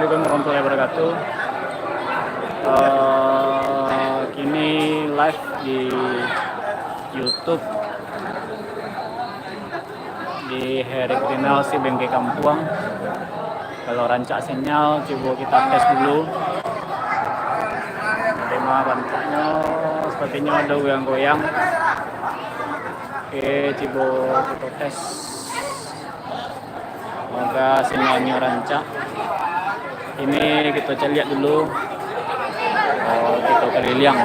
Assalamualaikum warahmatullahi wabarakatuh. Kini live di YouTube di Heri Kriminal si Bengke Kampuang. Kalau rancak sinyal coba kita tes dulu. Tema rancaknya sepertinya ada goyang-goyang. Oke, coba kita tes. Semoga sinyalnya rancak. Ini kita coba lihat dulu. Kita keliling.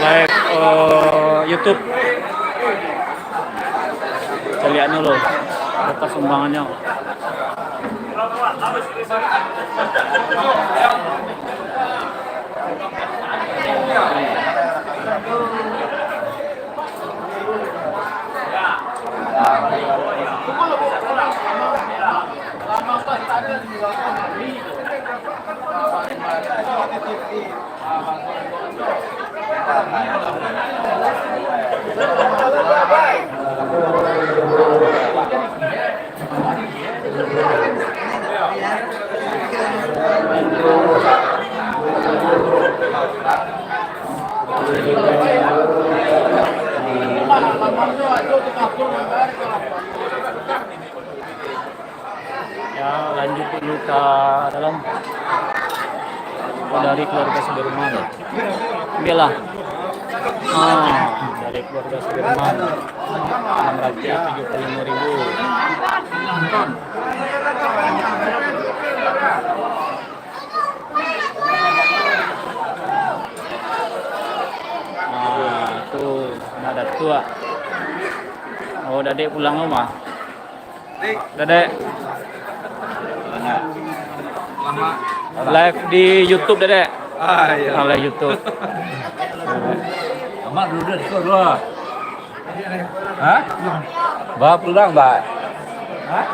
Live YouTube. Kita lihat dulu berapa sumbangannya. Ya, lanjut dulu ke dalam dari keluarga Sudirman. Inilah dari keluarga Sudirman 675.000. Tuh ada tua. Oh, Dadek pulang rumah. Dadek live di YouTube, Dedek. Iya. Live YouTube. Amak dulu di sekolah. Hah? Bapak pulang, Mbak. Hah?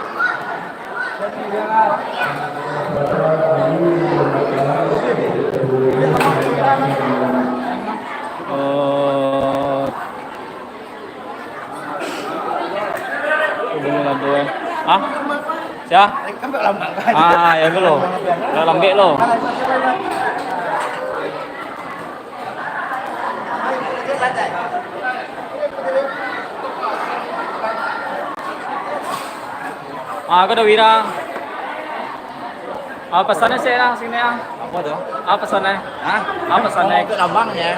Ya? Ya lo. Udah lambek lo. Aku udah Wira. Pesannya saya sini ya. Apa tuh? Pesannya? Hah? Pesannya? Ke abangnya.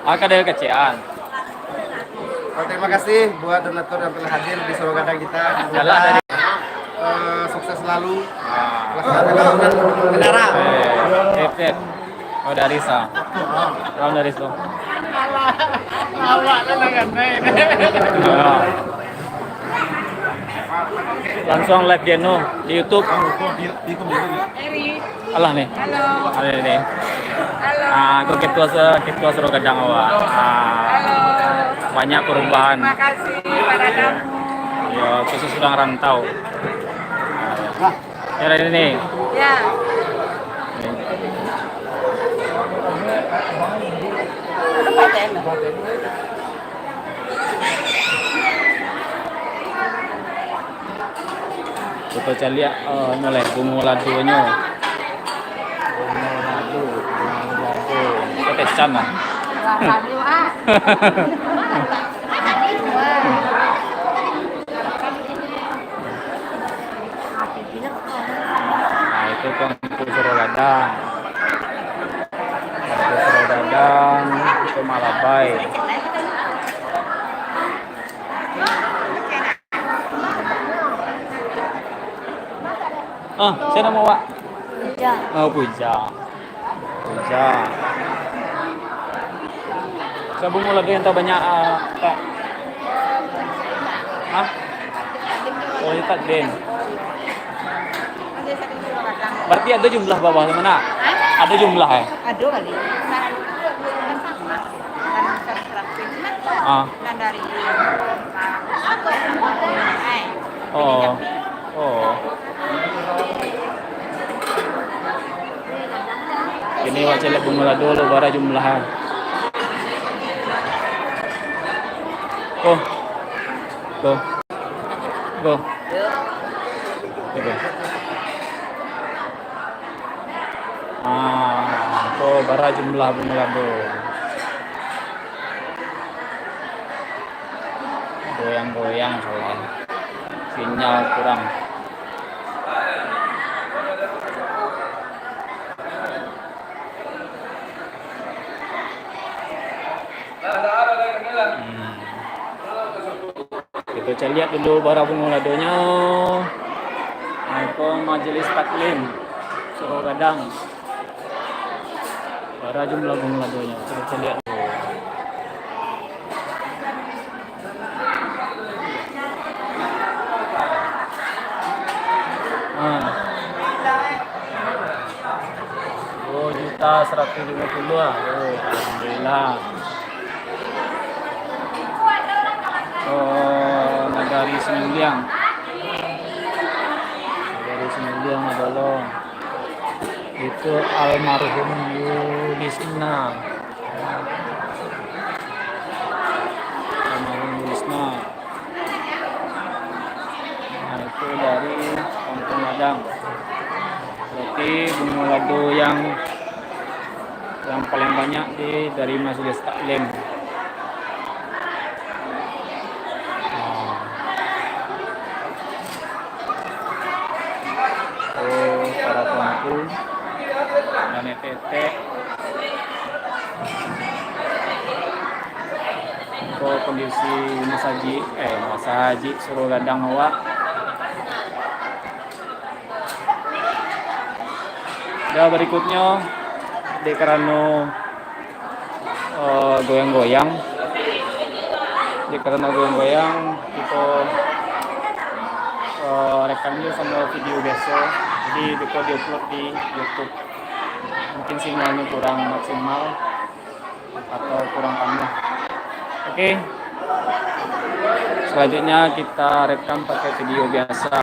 Ada kecian. Terima kasih buat donatur yang telah hadir di Surabaya kita. Jalan dari sukses selalu. Pelaksanaan bangunan kendaraan. Oh, dari Sa. Ram dari Sa. Awak kan Langsung live Geno di YouTube. Alah nih. Halo. Ada nih. Halo. Aku ketua Suruh Gadang awak. Halo. Banyak perubahan. Terima kasih pada kamu. Ya, khusus sedang rantau. Ya, ini nih. Ya. Kita cari lihat noleh bunga ladunya. Kita pecan lah. Nah, itu Kangku Surogadang. Kangku Surogadang itu Malabai. Siapa nama Wak? Puja. Oh, Puja. Saya bunga lagi yang banyak Kak. Hah? Oh, itu tak Ben. Berarti ada jumlah bawah mana? Ada jumlah ya? Ada kali. Kan sama. Kan terserapin. Ah. Kan dari Oh. Oh. Ini wajah lihat bunga dulu bara jumlahnya. Oh. Go. Go. Oke. Tuh bara jumlah bunga dulu. Goyang-goyang soalnya. Sinyal kurang. Kita cari lihat dulu bara pengoladonya. Itu majelis taklim Suruh Gadang. Bara jumlah pengoladonya. Kita cari lihat dulu. Juta 150 lah. Oh, alhamdulillah. Oh, Nagari Semiliang. Nagari Semiliang adalah itu almarhum Yulisna. Almarhum Yulisna. Nah, itu dari Kampung Ladang. Berarti bunga lado yang paling banyak dari Majelis Taklim. Oh, para tuanku dan tete. Untuk kondisi Mas Haji Suruh Gadang awak. Dan berikutnya di karena goyang-goyang kita rekamnya sama video biasa, jadi kita diupload di YouTube. Mungkin sinyalnya kurang maksimal atau kurang panas. Oke. Selanjutnya kita rekam pakai video biasa.